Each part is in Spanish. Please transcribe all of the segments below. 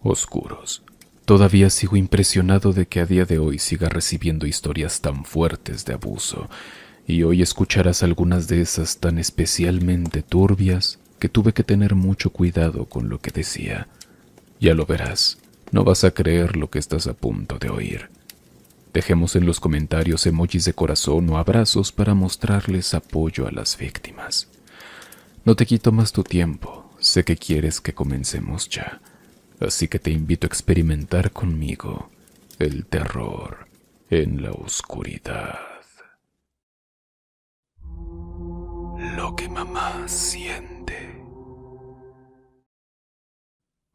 oscuros. Todavía sigo impresionado de que a día de hoy siga recibiendo historias tan fuertes de abuso, y hoy escucharás algunas de esas tan especialmente turbias que tuve que tener mucho cuidado con lo que decía. Ya lo verás, no vas a creer lo que estás a punto de oír. Dejemos en los comentarios emojis de corazón o abrazos para mostrarles apoyo a las víctimas. No te quito más tu tiempo, sé que quieres que comencemos ya. Así que te invito a experimentar conmigo el terror en la oscuridad. Lo que mamá siente.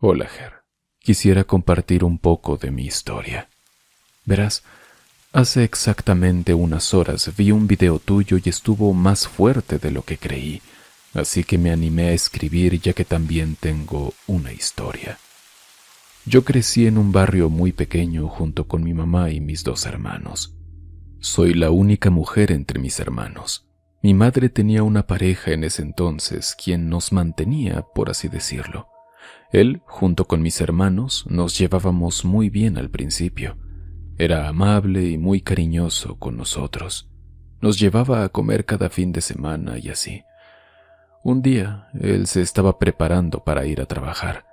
Hola, Ger. Quisiera compartir un poco de mi historia. Verás, hace exactamente unas horas vi un video tuyo y estuvo más fuerte de lo que creí, así que me animé a escribir ya que también tengo una historia. Yo crecí en un barrio muy pequeño junto con mi mamá y mis dos hermanos. Soy la única mujer entre mis hermanos. Mi madre tenía una pareja en ese entonces, quien nos mantenía, por así decirlo. Él, junto con mis hermanos, nos llevábamos muy bien al principio. Era amable y muy cariñoso con nosotros. Nos llevaba a comer cada fin de semana y así. Un día, él se estaba preparando para ir a trabajar.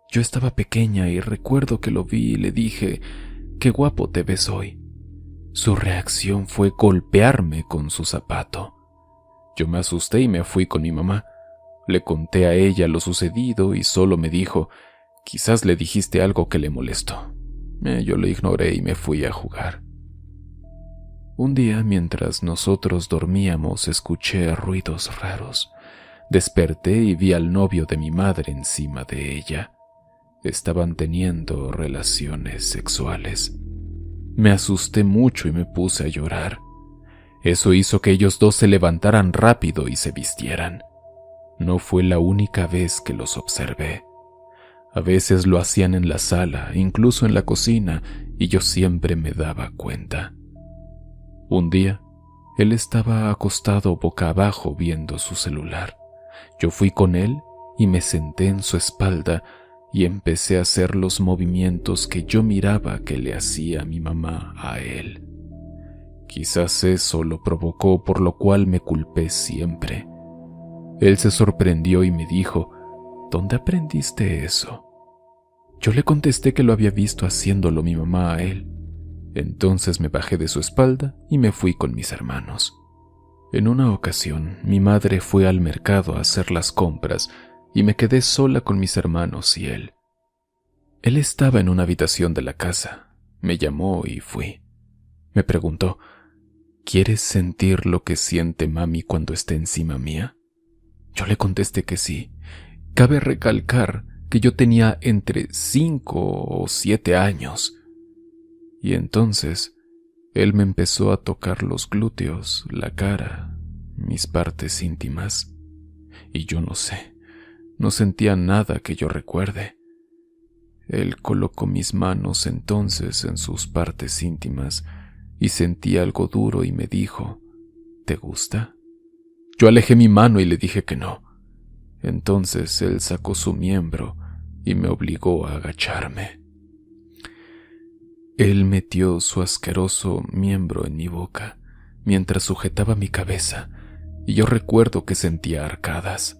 Yo estaba pequeña y recuerdo que lo vi y le dije, «Qué guapo te ves hoy». Su reacción fue golpearme con su zapato. Yo me asusté y me fui con mi mamá. Le conté a ella lo sucedido y solo me dijo, «Quizás le dijiste algo que le molestó». Yo lo ignoré y me fui a jugar. Un día, mientras nosotros dormíamos, escuché ruidos raros. Desperté y vi al novio de mi madre encima de ella. Estaban teniendo relaciones sexuales. Me asusté mucho y me puse a llorar. Eso hizo que ellos dos se levantaran rápido y se vistieran. No fue la única vez que los observé. A veces lo hacían en la sala, incluso en la cocina, y yo siempre me daba cuenta. Un día, él estaba acostado boca abajo viendo su celular. Yo fui con él y me senté en su espalda y empecé a hacer los movimientos que yo miraba que le hacía mi mamá a él. Quizás eso lo provocó, por lo cual me culpé siempre. Él se sorprendió y me dijo, «¿Dónde aprendiste eso?». Yo le contesté que lo había visto haciéndolo mi mamá a él. Entonces me bajé de su espalda y me fui con mis hermanos. En una ocasión, mi madre fue al mercado a hacer las compras y me quedé sola con mis hermanos y él. Él estaba en una habitación de la casa. Me llamó y fui. Me preguntó, «¿Quieres sentir lo que siente mami cuando esté encima mía?». Yo le contesté que sí. Cabe recalcar que yo tenía entre 5 o 7 años. Y entonces, él me empezó a tocar los glúteos, la cara, mis partes íntimas. Y yo no sé, no sentía nada que yo recuerde. Él colocó mis manos entonces en sus partes íntimas y sentí algo duro y me dijo, «¿Te gusta?». Yo alejé mi mano y le dije que no. Entonces él sacó su miembro y me obligó a agacharme. Él metió su asqueroso miembro en mi boca mientras sujetaba mi cabeza y yo recuerdo que sentía arcadas.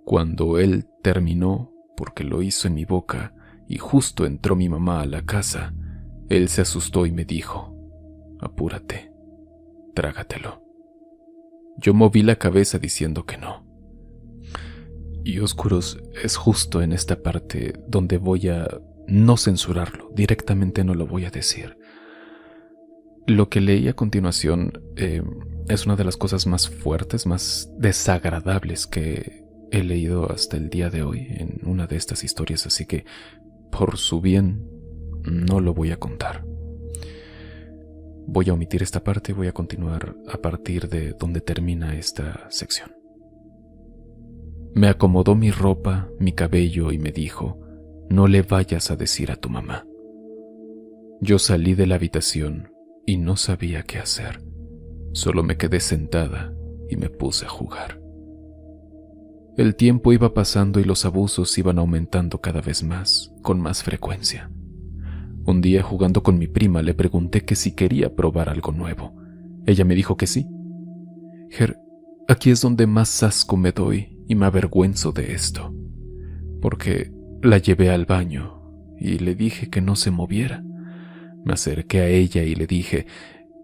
Cuando él terminó, porque lo hizo en mi boca y justo entró mi mamá a la casa, él se asustó y me dijo, «Apúrate, trágatelo». Yo moví la cabeza diciendo que no. Y oscuros, es justo en esta parte donde voy a no censurarlo, directamente no lo voy a decir. Lo que leí a continuación es una de las cosas más fuertes, más desagradables que he leído hasta el día de hoy en una de estas historias, así que por su bien no lo voy a contar. Voy a omitir esta parte y voy a continuar a partir de donde termina esta sección. Me acomodó mi ropa, mi cabello y me dijo, «No le vayas a decir a tu mamá». Yo salí de la habitación y no sabía qué hacer. Solo me quedé sentada y me puse a jugar. El tiempo iba pasando y los abusos iban aumentando cada vez más, con más frecuencia. Un día, jugando con mi prima, le pregunté que si quería probar algo nuevo. Ella me dijo que sí. Ger, aquí es donde más asco me doy y me avergüenzo de esto, porque la llevé al baño y le dije que no se moviera. Me acerqué a ella y le dije,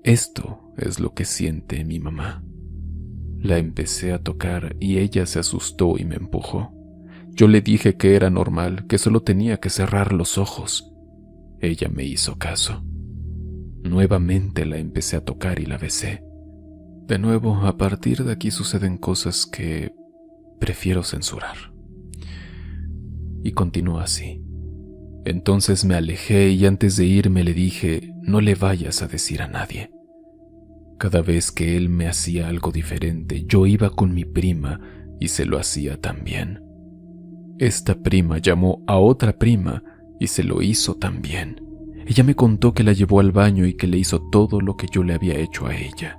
esto es lo que siente mi mamá. La empecé a tocar y ella se asustó y me empujó. Yo le dije que era normal, que solo tenía que cerrar los ojos. Ella me hizo caso. Nuevamente la empecé a tocar y la besé. De nuevo, a partir de aquí suceden cosas que prefiero censurar. Y continuó así. Entonces me alejé y antes de irme le dije, no le vayas a decir a nadie. Cada vez que él me hacía algo diferente, yo iba con mi prima y se lo hacía también. Esta prima llamó a otra prima y se lo hizo también. Ella me contó que la llevó al baño y que le hizo todo lo que yo le había hecho a ella.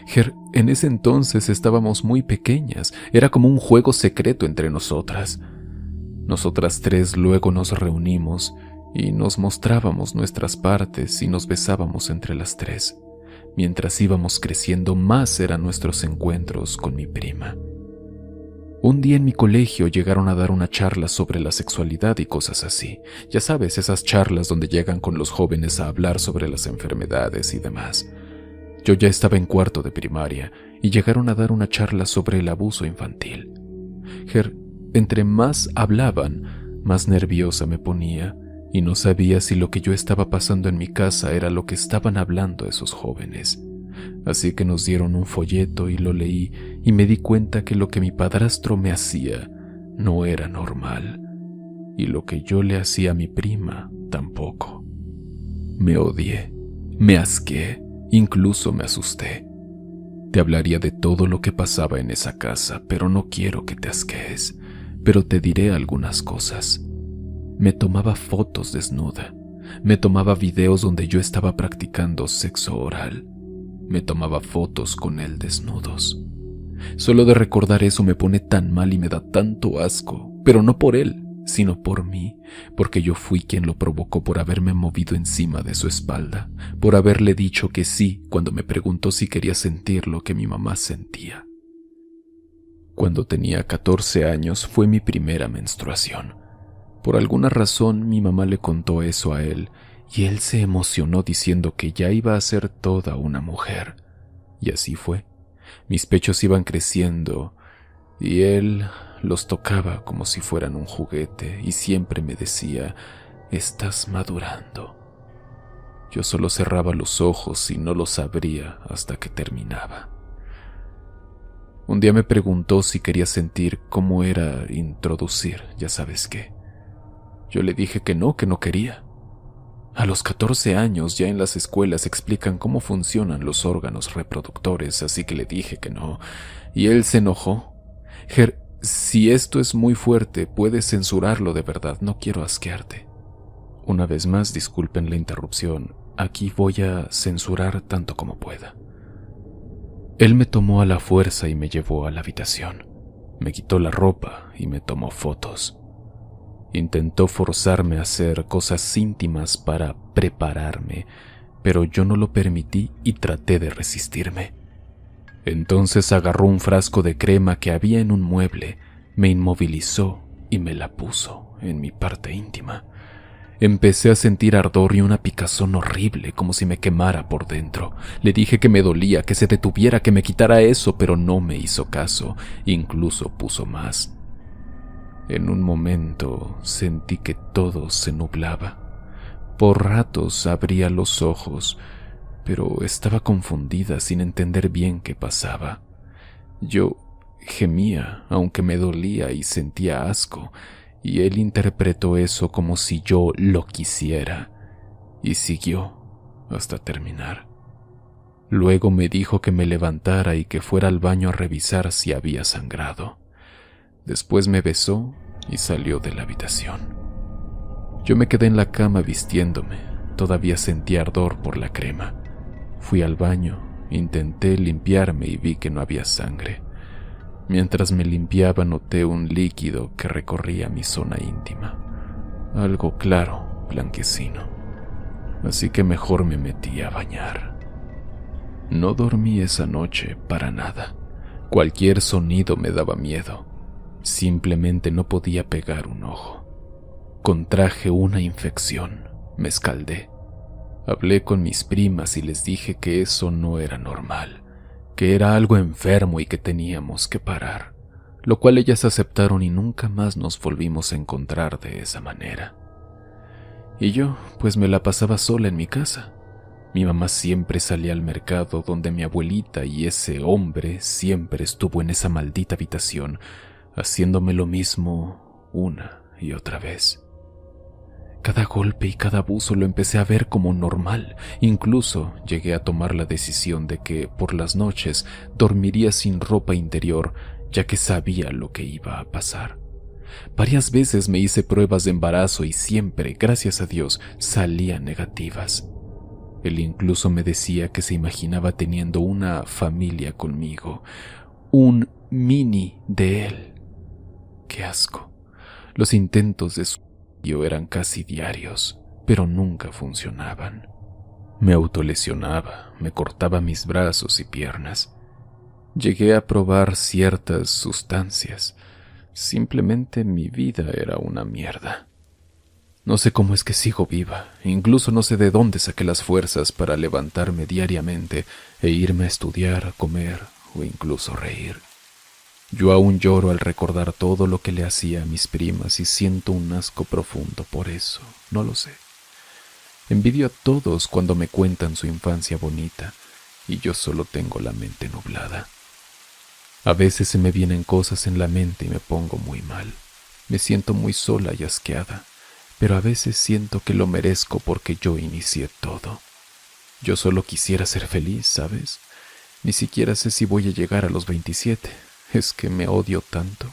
Ger, en ese entonces estábamos muy pequeñas, era como un juego secreto entre nosotras. Nosotras tres luego nos reunimos y nos mostrábamos nuestras partes y nos besábamos entre las tres. Mientras íbamos creciendo, más eran nuestros encuentros con mi prima. Un día en mi colegio llegaron a dar una charla sobre la sexualidad y cosas así. Ya sabes, esas charlas donde llegan con los jóvenes a hablar sobre las enfermedades y demás. Yo ya estaba en cuarto de primaria y llegaron a dar una charla sobre el abuso infantil. Ger, entre más hablaban, más nerviosa me ponía y no sabía si lo que yo estaba pasando en mi casa era lo que estaban hablando esos jóvenes. Así que nos dieron un folleto y lo leí y me di cuenta que lo que mi padrastro me hacía no era normal y lo que yo le hacía a mi prima tampoco. Me odié, me asqué, incluso me asusté. Te hablaría de todo lo que pasaba en esa casa, pero no quiero que te asquees, pero te diré algunas cosas. Me tomaba fotos desnuda, me tomaba videos donde yo estaba practicando sexo oral, me tomaba fotos con él desnudos. Solo de recordar eso me pone tan mal y me da tanto asco, pero no por él, sino por mí, porque yo fui quien lo provocó por haberme movido encima de su espalda, por haberle dicho que sí cuando me preguntó si quería sentir lo que mi mamá sentía. Cuando tenía 14 años fue mi primera menstruación. Por alguna razón mi mamá le contó eso a él y él se emocionó diciendo que ya iba a ser toda una mujer. Y así fue. Mis pechos iban creciendo y él los tocaba como si fueran un juguete y siempre me decía, «Estás madurando». Yo solo cerraba los ojos y no los abría hasta que terminaba. Un día me preguntó si quería sentir cómo era introducir, ya sabes qué. Yo le dije que no quería. A los 14 años ya en las escuelas explican cómo funcionan los órganos reproductores, así que le dije que no, y él se enojó. Ger, si esto es muy fuerte, puedes censurarlo de verdad, no quiero asquearte. Una vez más, disculpen la interrupción, aquí voy a censurar tanto como pueda. Él me tomó a la fuerza y me llevó a la habitación. Me quitó la ropa y me tomó fotos. Intentó forzarme a hacer cosas íntimas para prepararme, pero yo no lo permití y traté de resistirme. Entonces agarró un frasco de crema que había en un mueble, me inmovilizó y me la puso en mi parte íntima. Empecé a sentir ardor y una picazón horrible, como si me quemara por dentro. Le dije que me dolía, que se detuviera, que me quitara eso, pero no me hizo caso, incluso puso más. En un momento sentí que todo se nublaba. Por ratos abría los ojos, pero estaba confundida sin entender bien qué pasaba. Yo gemía, aunque me dolía y sentía asco, y él interpretó eso como si yo lo quisiera, y siguió hasta terminar. Luego me dijo que me levantara y que fuera al baño a revisar si había sangrado. Después me besó y salió de la habitación. Yo me quedé en la cama vistiéndome, todavía sentía ardor por la crema. Fui al baño, intenté limpiarme y vi que no había sangre. Mientras me limpiaba noté un líquido que recorría mi zona íntima. Algo claro, blanquecino. Así que mejor me metí a bañar. No dormí esa noche para nada. Cualquier sonido me daba miedo. Simplemente no podía pegar un ojo. Contraje una infección. Me escaldé. Hablé con mis primas y les dije que eso no era normal, que era algo enfermo y que teníamos que parar, lo cual ellas aceptaron y nunca más nos volvimos a encontrar de esa manera. Y yo, pues me la pasaba sola en mi casa. Mi mamá siempre salía al mercado donde mi abuelita y ese hombre siempre estuvo en esa maldita habitación, haciéndome lo mismo una y otra vez. Cada golpe y cada abuso lo empecé a ver como normal. Incluso llegué a tomar la decisión de que por las noches dormiría sin ropa interior, ya que sabía lo que iba a pasar. Varias veces me hice pruebas de embarazo y siempre, gracias a Dios, salían negativas. Él incluso me decía que se imaginaba teniendo una familia conmigo, un mini de él. ¡Qué asco! Los intentos de suicidio eran casi diarios, pero nunca funcionaban. Me autolesionaba, me cortaba mis brazos y piernas. Llegué a probar ciertas sustancias. Simplemente mi vida era una mierda. No sé cómo es que sigo viva, incluso no sé de dónde saqué las fuerzas para levantarme diariamente e irme a estudiar, a comer o incluso reír. Yo aún lloro al recordar todo lo que le hacía a mis primas y siento un asco profundo por eso, no lo sé. Envidio a todos cuando me cuentan su infancia bonita y yo solo tengo la mente nublada. A veces se me vienen cosas en la mente y me pongo muy mal. Me siento muy sola y asqueada, pero a veces siento que lo merezco porque yo inicié todo. Yo solo quisiera ser feliz, ¿sabes? Ni siquiera sé si voy a llegar a los 27. Es que me odio tanto.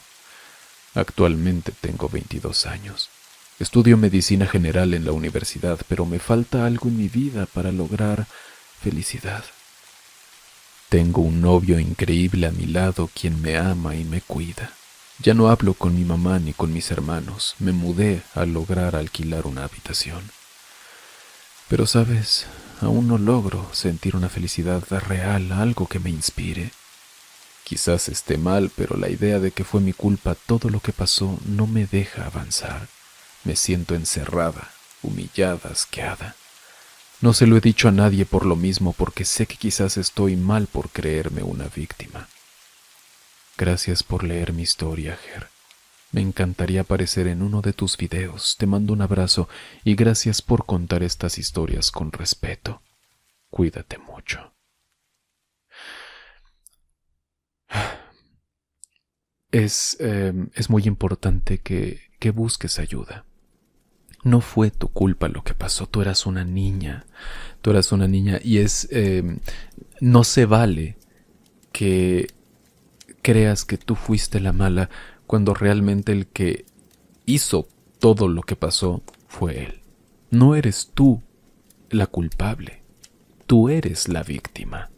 Actualmente tengo 22 años. Estudio medicina general en la universidad, pero me falta algo en mi vida para lograr felicidad. Tengo un novio increíble a mi lado quien me ama y me cuida. Ya no hablo con mi mamá ni con mis hermanos. Me mudé a lograr alquilar una habitación. Pero, ¿sabes? Aún no logro sentir una felicidad real, algo que me inspire. Quizás esté mal, pero la idea de que fue mi culpa todo lo que pasó no me deja avanzar. Me siento encerrada, humillada, asqueada. No se lo he dicho a nadie por lo mismo, porque sé que quizás estoy mal por creerme una víctima. Gracias por leer mi historia, Ger. Me encantaría aparecer en uno de tus videos. Te mando un abrazo y gracias por contar estas historias con respeto. Cuídate mucho. Es muy importante que busques ayuda. No fue tu culpa lo que pasó, tú eras una niña. Y no se vale que creas que tú fuiste la mala cuando realmente el que hizo todo lo que pasó fue él. No eres tú la culpable, tú eres la víctima.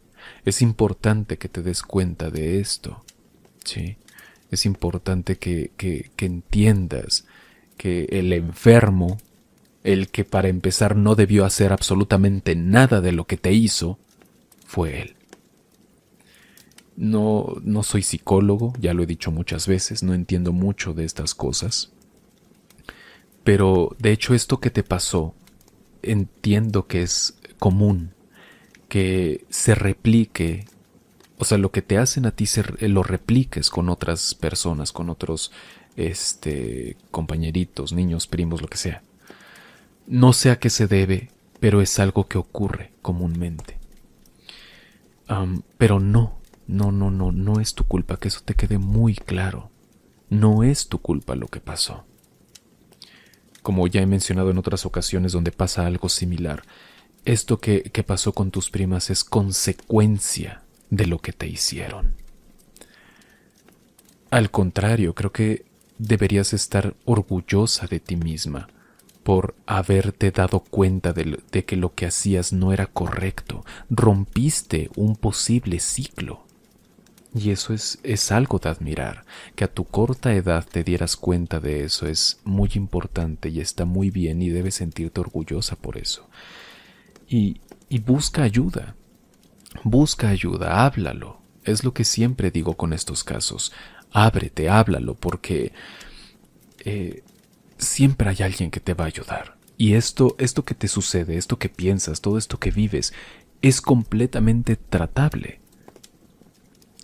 Es importante que te des cuenta de esto, ¿sí? Es importante que entiendas que el enfermo, el que para empezar no debió hacer absolutamente nada de lo que te hizo, fue él. No soy psicólogo, ya lo he dicho muchas veces, no entiendo mucho de estas cosas. Pero de hecho esto que te pasó, entiendo que es común, que se replique. O sea, lo que te hacen a ti lo repliques con otras personas, con otros compañeritos, niños, primos, lo que sea. No sé a qué se debe, pero es algo que ocurre comúnmente. Pero no es tu culpa, que eso te quede muy claro. No es tu culpa lo que pasó. Como ya he mencionado en otras ocasiones donde pasa algo similar, esto que pasó con tus primas es consecuencia de lo que te hicieron. Al contrario, creo que deberías estar orgullosa de ti misma por haberte dado cuenta de que lo que hacías no era correcto. Rompiste un posible ciclo. Y eso es algo de admirar. Que a tu corta edad te dieras cuenta de eso es muy importante y está muy bien y debes sentirte orgullosa por eso. Y busca ayuda. Busca ayuda, háblalo. Es lo que siempre digo con estos casos. Ábrete, háblalo, porque siempre hay alguien que te va a ayudar. Y esto que te sucede, esto que piensas, todo esto que vives, es completamente tratable.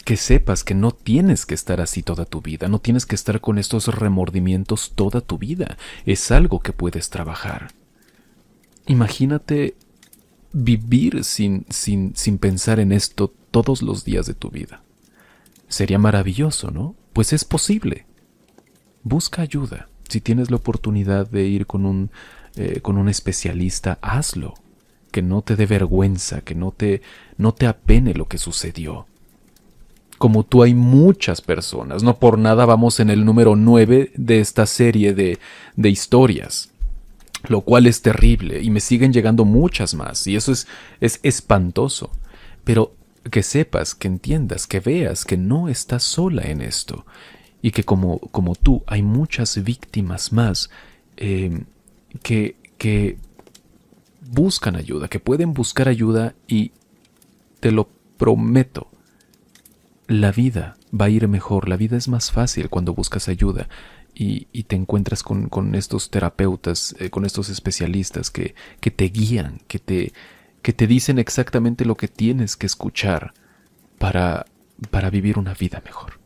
Que sepas que no tienes que estar así toda tu vida, no tienes que estar con estos remordimientos toda tu vida. Es algo que puedes trabajar. Imagínate vivir sin pensar en esto todos los días de tu vida. Sería maravilloso, ¿no? Pues es posible. Busca ayuda. Si tienes la oportunidad de ir con un especialista, hazlo. Que no te dé vergüenza, que no te apene lo que sucedió. Como tú hay muchas personas, no por nada vamos en el número 9 de esta serie de historias, lo cual es terrible y me siguen llegando muchas más y eso es espantoso. Pero que sepas, que entiendas, que veas que no estás sola en esto y que como tú hay muchas víctimas más que buscan ayuda, que pueden buscar ayuda y te lo prometo, la vida va a ir mejor, la vida es más fácil cuando buscas ayuda y te encuentras con estos terapeutas, con estos especialistas que te guían, que te dicen exactamente lo que tienes que escuchar para vivir una vida mejor.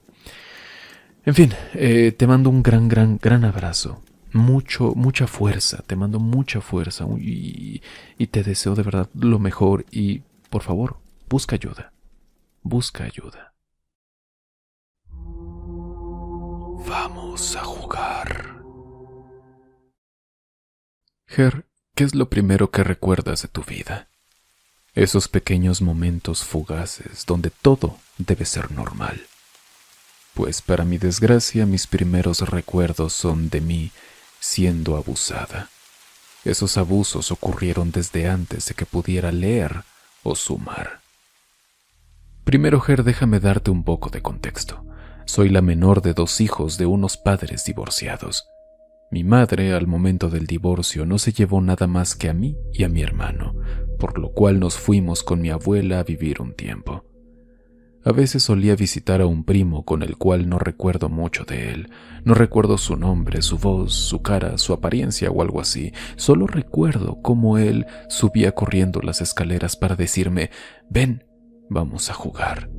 En fin, te mando un gran abrazo. Mucha fuerza, te mando mucha fuerza y te deseo de verdad lo mejor y, por favor, busca ayuda. Busca ayuda. Vamos a jugar. Ger, ¿qué es lo primero que recuerdas de tu vida? Esos pequeños momentos fugaces donde todo debe ser normal. Pues para mi desgracia, mis primeros recuerdos son de mí siendo abusada. Esos abusos ocurrieron desde antes de que pudiera leer o sumar. Primero, Ger, déjame darte un poco de contexto. Soy la menor de 2 hijos de unos padres divorciados. Mi madre, al momento del divorcio, no se llevó nada más que a mí y a mi hermano, por lo cual nos fuimos con mi abuela a vivir un tiempo. A veces solía visitar a un primo con el cual no recuerdo mucho de él. No recuerdo su nombre, su voz, su cara, su apariencia o algo así. Solo recuerdo cómo él subía corriendo las escaleras para decirme: «Ven, vamos a jugar».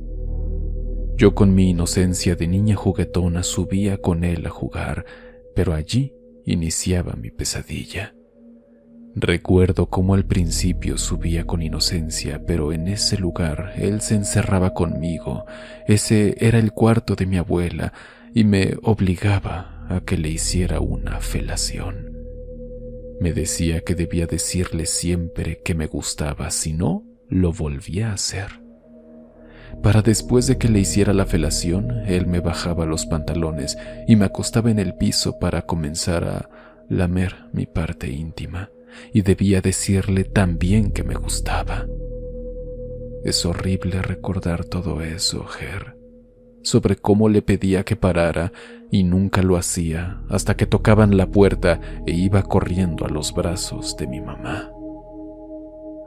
Yo con mi inocencia de niña juguetona subía con él a jugar, pero allí iniciaba mi pesadilla. Recuerdo cómo al principio subía con inocencia, pero en ese lugar él se encerraba conmigo. Ese era el cuarto de mi abuela y me obligaba a que le hiciera una felación. Me decía que debía decirle siempre que me gustaba, si no, lo volvía a hacer. Para después de que le hiciera la felación, él me bajaba los pantalones y me acostaba en el piso para comenzar a lamer mi parte íntima, y debía decirle también que me gustaba. Es horrible recordar todo eso, Ger, sobre cómo le pedía que parara y nunca lo hacía hasta que tocaban la puerta e iba corriendo a los brazos de mi mamá.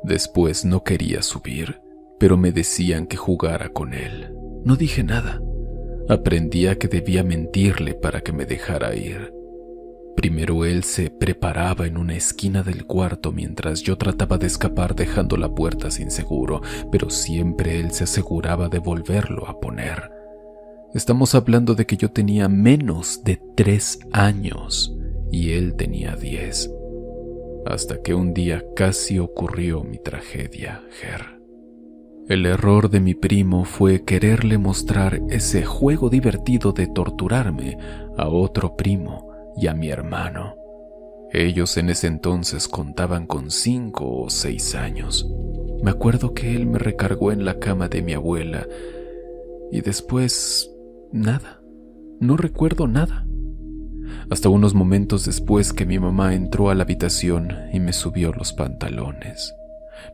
Después no quería subir, pero me decían que jugara con él. No dije nada. Aprendí a que debía mentirle para que me dejara ir. Primero él se preparaba en una esquina del cuarto mientras yo trataba de escapar dejando la puerta sin seguro, pero siempre él se aseguraba de volverlo a poner. Estamos hablando de que yo tenía menos de 3 años y él tenía 10. Hasta que un día casi ocurrió mi tragedia, Ger. El error de mi primo fue quererle mostrar ese juego divertido de torturarme a otro primo y a mi hermano. Ellos en ese entonces contaban con 5 o 6 años. Me acuerdo que él me recargó en la cama de mi abuela y después nada, no recuerdo nada. Hasta unos momentos después que mi mamá entró a la habitación y me subió los pantalones.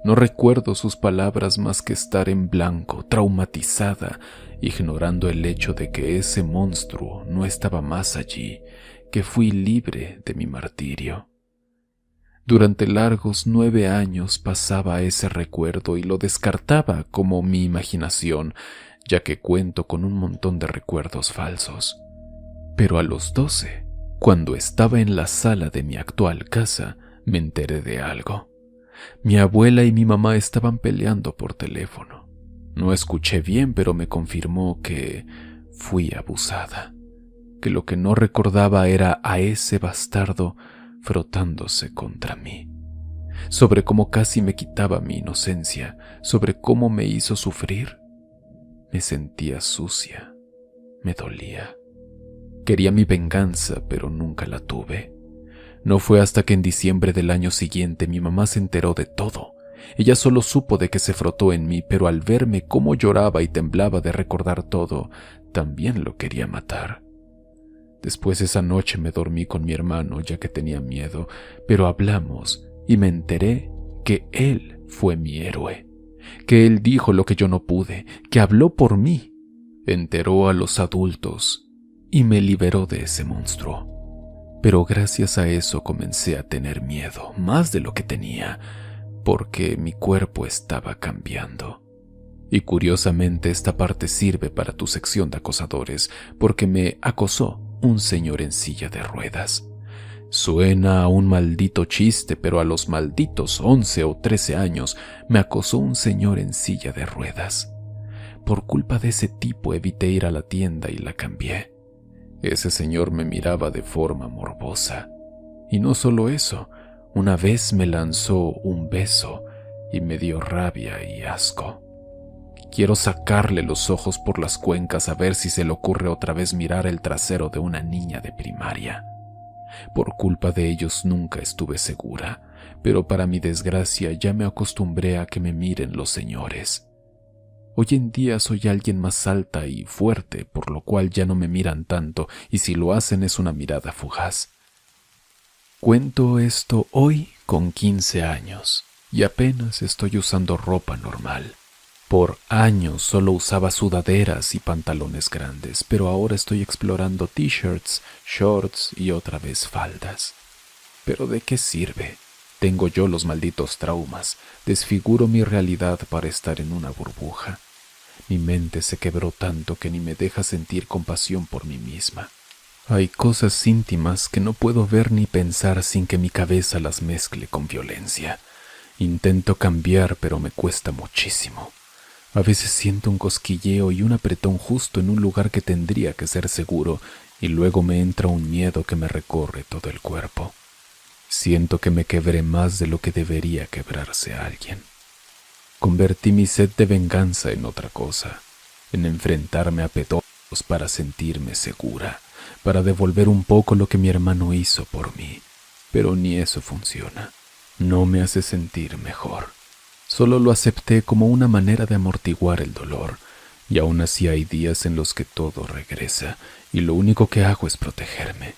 No recuerdo sus palabras más que estar en blanco, traumatizada, ignorando el hecho de que ese monstruo no estaba más allí, que fui libre de mi martirio. Durante largos 9 años pasaba ese recuerdo y lo descartaba como mi imaginación, ya que cuento con un montón de recuerdos falsos. Pero a los 12, cuando estaba en la sala de mi actual casa, me enteré de algo. Mi abuela y mi mamá estaban peleando por teléfono. No escuché bien, pero me confirmó que fui abusada, que lo que no recordaba era a ese bastardo frotándose contra mí, sobre cómo casi me quitaba mi inocencia, sobre cómo me hizo sufrir. Me sentía sucia, me dolía. Quería mi venganza, pero nunca la tuve. No fue hasta que en diciembre del año siguiente mi mamá se enteró de todo. Ella solo supo de que se frotó en mí, pero al verme cómo lloraba y temblaba de recordar todo, también lo quería matar. Después esa noche me dormí con mi hermano ya que tenía miedo, pero hablamos y me enteré que él fue mi héroe, que él dijo lo que yo no pude, que habló por mí, enteró a los adultos y me liberó de ese monstruo. Pero gracias a eso comencé a tener miedo, más de lo que tenía, porque mi cuerpo estaba cambiando. Y curiosamente esta parte sirve para tu sección de acosadores, porque me acosó un señor en silla de ruedas. Suena a un maldito chiste, pero a los malditos 11 o 13 años me acosó un señor en silla de ruedas. Por culpa de ese tipo evité ir a la tienda y la cambié. Ese señor me miraba de forma morbosa. Y no solo eso, una vez me lanzó un beso y me dio rabia y asco. Quiero sacarle los ojos por las cuencas a ver si se le ocurre otra vez mirar el trasero de una niña de primaria. Por culpa de ellos nunca estuve segura, pero para mi desgracia ya me acostumbré a que me miren los señores. Hoy en día soy alguien más alta y fuerte, por lo cual ya no me miran tanto, y si lo hacen es una mirada fugaz. Cuento esto hoy con 15 años, y apenas estoy usando ropa normal. Por años solo usaba sudaderas y pantalones grandes, pero ahora estoy explorando t-shirts, shorts y otra vez faldas. ¿Pero de qué sirve? Tengo yo los malditos traumas, desfiguro mi realidad para estar en una burbuja. Mi mente se quebró tanto que ni me deja sentir compasión por mí misma. Hay cosas íntimas que no puedo ver ni pensar sin que mi cabeza las mezcle con violencia. Intento cambiar, pero me cuesta muchísimo. A veces siento un cosquilleo y un apretón justo en un lugar que tendría que ser seguro, y luego me entra un miedo que me recorre todo el cuerpo. Siento que me quebré más de lo que debería quebrarse a alguien. Convertí mi sed de venganza en otra cosa, en enfrentarme a pedazos para sentirme segura, para devolver un poco lo que mi hermano hizo por mí. Pero ni eso funciona. No me hace sentir mejor. Solo lo acepté como una manera de amortiguar el dolor, y aún así hay días en los que todo regresa, y lo único que hago es protegerme.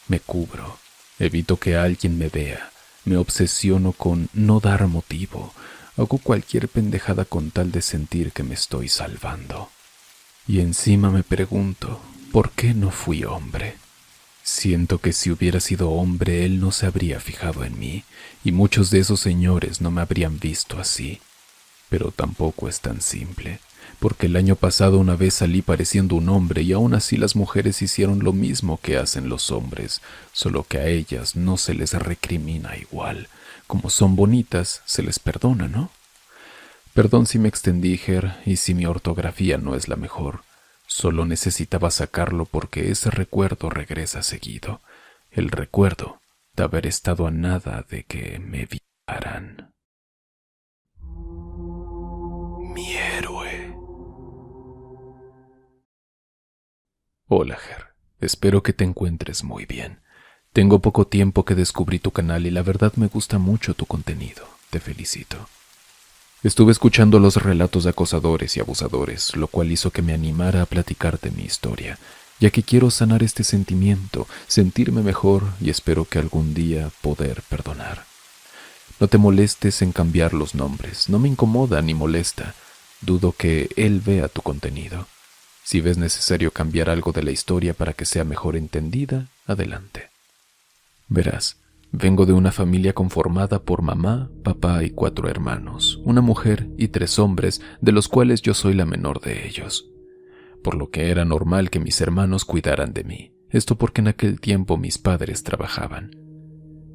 Me cubro. Evito que alguien me vea, me obsesiono con no dar motivo, hago cualquier pendejada con tal de sentir que me estoy salvando. Y encima me pregunto, ¿por qué no fui hombre? Siento que si hubiera sido hombre él no se habría fijado en mí, y muchos de esos señores no me habrían visto así. Pero tampoco es tan simple, porque el año pasado una vez salí pareciendo un hombre y aún así las mujeres hicieron lo mismo que hacen los hombres, solo que a ellas no se les recrimina igual. Como son bonitas, se les perdona, ¿no? Perdón si me extendí, Ger, y si mi ortografía no es la mejor. Solo necesitaba sacarlo porque ese recuerdo regresa seguido. El recuerdo de haber estado a nada de que me violaran. Mi héroe. Hola, Ger. Espero que te encuentres muy bien. Tengo poco tiempo que descubrí tu canal y la verdad me gusta mucho tu contenido. Te felicito. Estuve escuchando los relatos de acosadores y abusadores, lo cual hizo que me animara a platicarte mi historia, ya que quiero sanar este sentimiento, sentirme mejor y espero que algún día poder perdonar. No te molestes en cambiar los nombres, no me incomoda ni molesta. Dudo que él vea tu contenido. Si ves necesario cambiar algo de la historia para que sea mejor entendida, adelante. Verás, vengo de una familia conformada por mamá, papá y 4 hermanos, una mujer y 3 hombres, de los cuales yo soy la menor de ellos. Por lo que era normal que mis hermanos cuidaran de mí, esto porque en aquel tiempo mis padres trabajaban.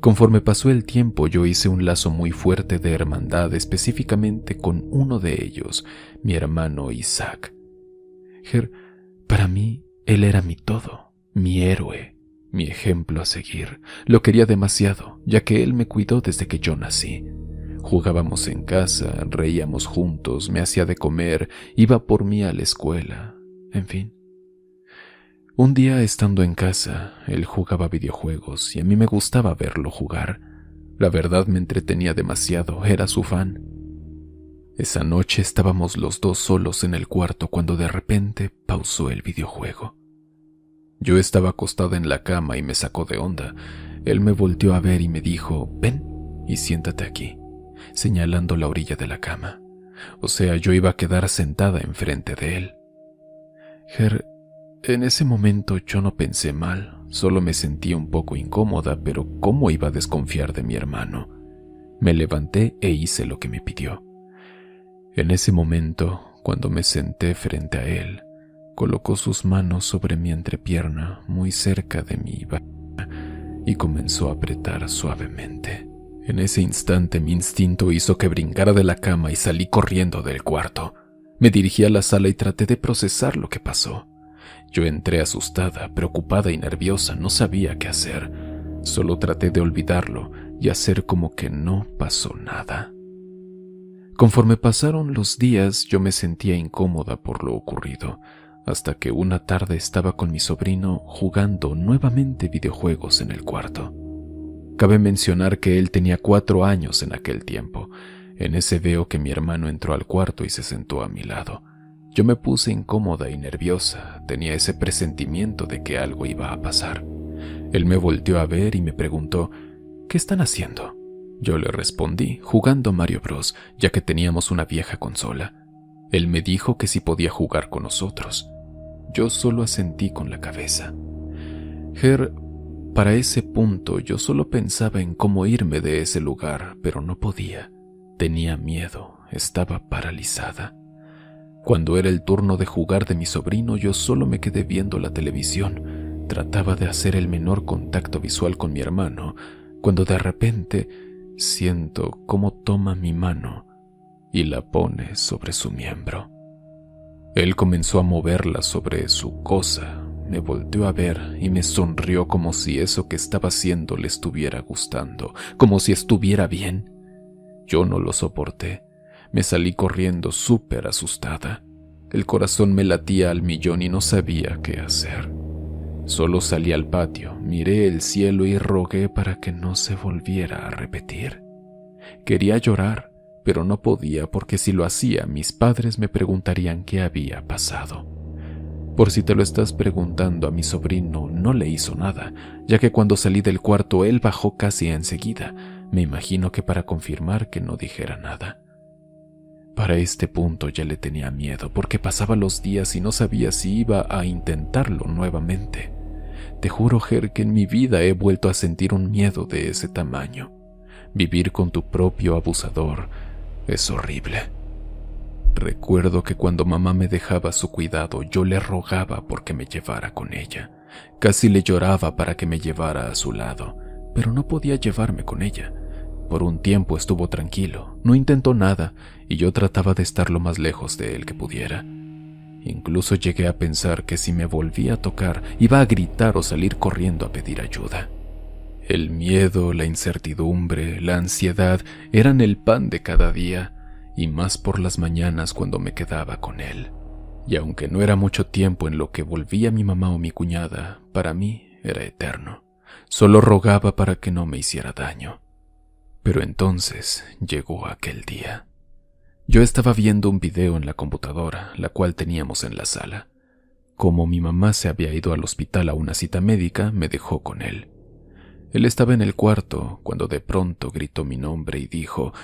Conforme pasó el tiempo, yo hice un lazo muy fuerte de hermandad, específicamente con uno de ellos, mi hermano Isaac. Para mí, él era mi todo, mi héroe, mi ejemplo a seguir. Lo quería demasiado, ya que él me cuidó desde que yo nací. Jugábamos en casa, reíamos juntos, me hacía de comer, iba por mí a la escuela, en fin. Un día, estando en casa, él jugaba videojuegos y a mí me gustaba verlo jugar. La verdad me entretenía demasiado, era su fan. Esa noche estábamos los dos solos en el cuarto cuando de repente pausó el videojuego. Yo estaba acostada en la cama y me sacó de onda. Él me volteó a ver y me dijo, «Ven y siéntate aquí», señalando la orilla de la cama. O sea, yo iba a quedar sentada enfrente de él. En ese momento yo no pensé mal, solo me sentía un poco incómoda, pero ¿cómo iba a desconfiar de mi hermano? Me levanté e hice lo que me pidió. En ese momento, cuando me senté frente a él, colocó sus manos sobre mi entrepierna, muy cerca de mi vagina, y comenzó a apretar suavemente. En ese instante mi instinto hizo que brincara de la cama y salí corriendo del cuarto. Me dirigí a la sala y traté de procesar lo que pasó. Yo entré asustada, preocupada y nerviosa, no sabía qué hacer. Solo traté de olvidarlo y hacer como que no pasó nada. Conforme pasaron los días, yo me sentía incómoda por lo ocurrido, hasta que una tarde estaba con mi sobrino jugando nuevamente videojuegos en el cuarto. Cabe mencionar que él tenía 4 años en aquel tiempo. En ese veo que mi hermano entró al cuarto y se sentó a mi lado. Yo me puse incómoda y nerviosa, tenía ese presentimiento de que algo iba a pasar. Él me volteó a ver y me preguntó, «¿Qué están haciendo?». Yo le respondí, jugando Mario Bros, ya que teníamos una vieja consola. Él me dijo que si podía jugar con nosotros. Yo solo asentí con la cabeza. Para ese punto yo solo pensaba en cómo irme de ese lugar, pero no podía. Tenía miedo, estaba paralizada. Cuando era el turno de jugar de mi sobrino, yo solo me quedé viendo la televisión. Trataba de hacer el menor contacto visual con mi hermano, cuando de repente siento cómo toma mi mano y la pone sobre su miembro. Él comenzó a moverla sobre su cosa, me volteó a ver y me sonrió como si eso que estaba haciendo le estuviera gustando, como si estuviera bien. Yo no lo soporté. Me salí corriendo súper asustada. El corazón me latía al millón y no sabía qué hacer. Solo salí al patio, miré el cielo y rogué para que no se volviera a repetir. Quería llorar, pero no podía porque si lo hacía, mis padres me preguntarían qué había pasado. Por si te lo estás preguntando, a mi sobrino no le hizo nada, ya que cuando salí del cuarto él bajó casi enseguida. Me imagino que para confirmar que no dijera nada. Para este punto ya le tenía miedo porque pasaba los días y no sabía si iba a intentarlo nuevamente. Te juro, que en mi vida he vuelto a sentir un miedo de ese tamaño. Vivir con tu propio abusador es horrible. Recuerdo que cuando mamá me dejaba a su cuidado, yo le rogaba porque me llevara con ella. Casi le lloraba para que me llevara a su lado, pero no podía llevarme con ella. Por un tiempo estuvo tranquilo, no intentó nada y yo trataba de estar lo más lejos de él que pudiera. Incluso llegué a pensar que si me volvía a tocar iba a gritar o salir corriendo a pedir ayuda. El miedo, la incertidumbre, la ansiedad eran el pan de cada día, y más por las mañanas cuando me quedaba con él. Y aunque no era mucho tiempo en lo que volvía mi mamá o mi cuñada, para mí era eterno. Solo rogaba para que no me hiciera daño. Pero entonces llegó aquel día. Yo estaba viendo un video en la computadora, la cual teníamos en la sala. Como mi mamá se había ido al hospital a una cita médica, me dejó con él. Él estaba en el cuarto cuando de pronto gritó mi nombre y dijo: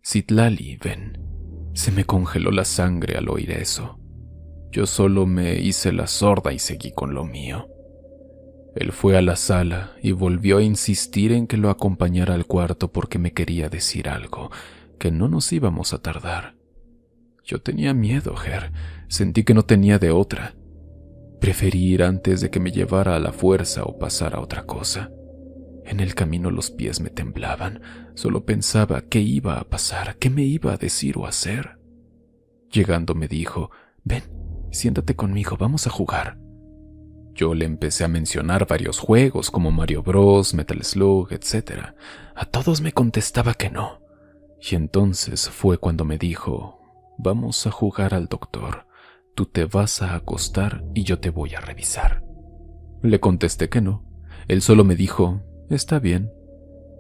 «Citlali, ven». Se me congeló la sangre al oír eso. Yo solo me hice la sorda y seguí con lo mío. Él fue a la sala y volvió a insistir en que lo acompañara al cuarto porque me quería decir algo, que no nos íbamos a tardar. Yo tenía miedo, Ger. Sentí que no tenía de otra. Preferí ir antes de que me llevara a la fuerza o pasara otra cosa. En el camino los pies me temblaban. Solo pensaba qué iba a pasar, qué me iba a decir o hacer. Llegando me dijo: «Ven, siéntate conmigo, vamos a jugar». Yo le empecé a mencionar varios juegos como Mario Bros, Metal Slug, etc. A todos me contestaba que no. Y entonces fue cuando me dijo: «Vamos a jugar al doctor. Tú te vas a acostar y yo te voy a revisar». Le contesté que no. Él solo me dijo: «Está bien».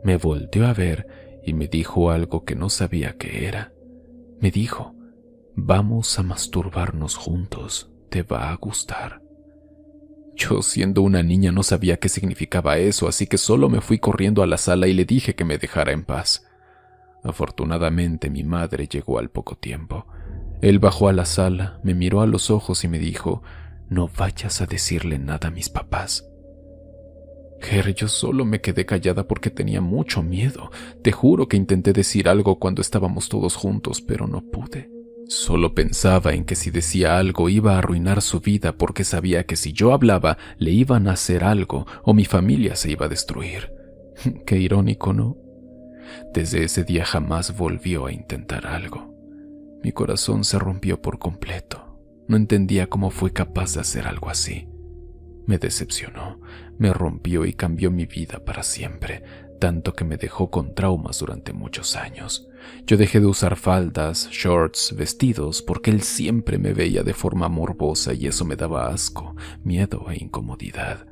Me volteó a ver y me dijo algo que no sabía qué era. Me dijo: «Vamos a masturbarnos juntos. Te va a gustar». Yo, siendo una niña, no sabía qué significaba eso, así que solo me fui corriendo a la sala y le dije que me dejara en paz. Afortunadamente, mi madre llegó al poco tiempo. Él bajó a la sala, me miró a los ojos y me dijo: «No vayas a decirle nada a mis papás». Ger, yo solo me quedé callada porque tenía mucho miedo. Te juro que intenté decir algo cuando estábamos todos juntos, pero no pude. Solo pensaba en que si decía algo iba a arruinar su vida porque sabía que si yo hablaba le iban a hacer algo o mi familia se iba a destruir. Qué irónico, ¿no? Desde ese día jamás volvió a intentar algo. Mi corazón se rompió por completo. No entendía cómo fue capaz de hacer algo así. Me decepcionó, me rompió y cambió mi vida para siempre, tanto que me dejó con traumas durante muchos años. Yo dejé de usar faldas, shorts, vestidos, porque él siempre me veía de forma morbosa y eso me daba asco, miedo e incomodidad.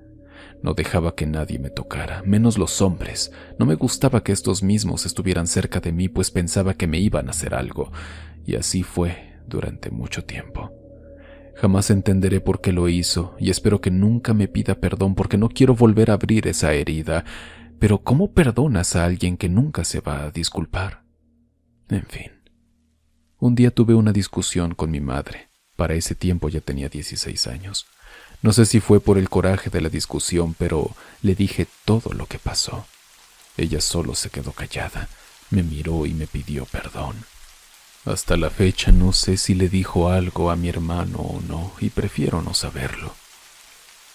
No dejaba que nadie me tocara, menos los hombres. No me gustaba que estos mismos estuvieran cerca de mí, pues pensaba que me iban a hacer algo, y así fue durante mucho tiempo. Jamás entenderé por qué lo hizo y espero que nunca me pida perdón porque no quiero volver a abrir esa herida. Pero ¿cómo perdonas a alguien que nunca se va a disculpar? En fin. Un día tuve una discusión con mi madre. Para ese tiempo ya tenía 16 años. No sé si fue por el coraje de la discusión, pero le dije todo lo que pasó. Ella solo se quedó callada, me miró y me pidió perdón. Hasta la fecha no sé si le dijo algo a mi hermano o no, y prefiero no saberlo.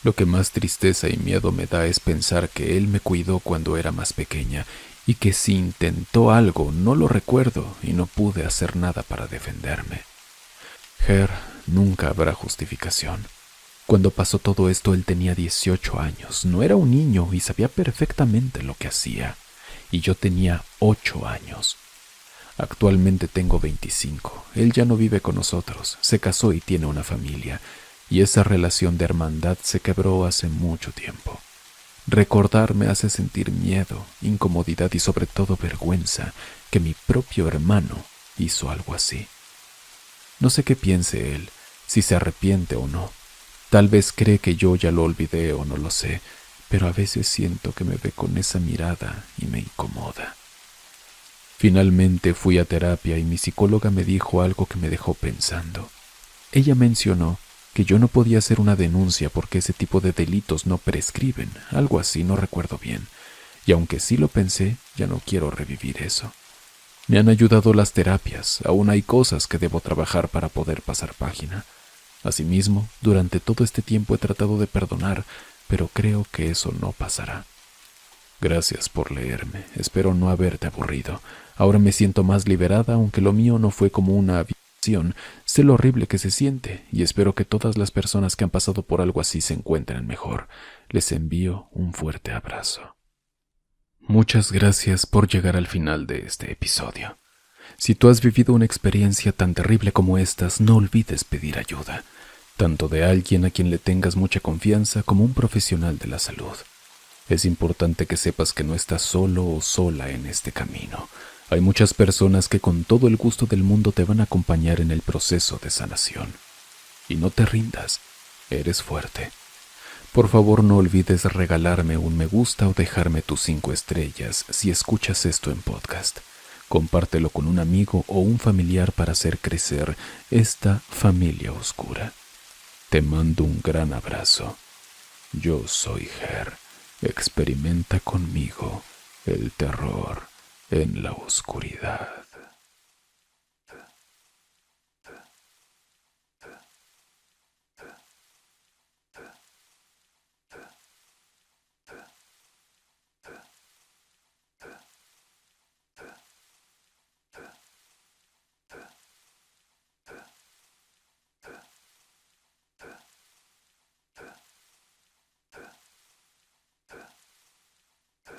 Lo que más tristeza y miedo me da es pensar que él me cuidó cuando era más pequeña, y que si intentó algo no lo recuerdo y no pude hacer nada para defenderme. Ger, nunca habrá justificación. Cuando pasó todo esto él tenía 18 años, no era un niño y sabía perfectamente lo que hacía, y yo tenía 8 años. Actualmente tengo 25. Él ya no vive con nosotros, se casó y tiene una familia, y esa relación de hermandad se quebró hace mucho tiempo. Recordar me hace sentir miedo, incomodidad y sobre todo vergüenza que mi propio hermano hizo algo así. No sé qué piense él, si se arrepiente o no. Tal vez cree que yo ya lo olvidé o no lo sé, pero a veces siento que me ve con esa mirada y me incomoda. Finalmente fui a terapia y mi psicóloga me dijo algo que me dejó pensando. Ella mencionó que yo no podía hacer una denuncia porque ese tipo de delitos no prescriben, algo así, no recuerdo bien. Y aunque sí lo pensé, ya no quiero revivir eso. Me han ayudado las terapias, aún hay cosas que debo trabajar para poder pasar página. Asimismo, durante todo este tiempo he tratado de perdonar, pero creo que eso no pasará. Gracias por leerme, espero no haberte aburrido. Ahora me siento más liberada, aunque lo mío no fue como una visión. Sé lo horrible que se siente y espero que todas las personas que han pasado por algo así se encuentren mejor. Les envío un fuerte abrazo. Muchas gracias por llegar al final de este episodio. Si tú has vivido una experiencia tan terrible como estas, no olvides pedir ayuda, tanto de alguien a quien le tengas mucha confianza como un profesional de la salud. Es importante que sepas que no estás solo o sola en este camino. Hay muchas personas que con todo el gusto del mundo te van a acompañar en el proceso de sanación. Y no te rindas, eres fuerte. Por favor, no olvides regalarme un me gusta o dejarme tus 5 estrellas si escuchas esto en podcast. Compártelo con un amigo o un familiar para hacer crecer esta familia oscura. Te mando un gran abrazo. Yo soy Ger. Experimenta conmigo el terror en la oscuridad.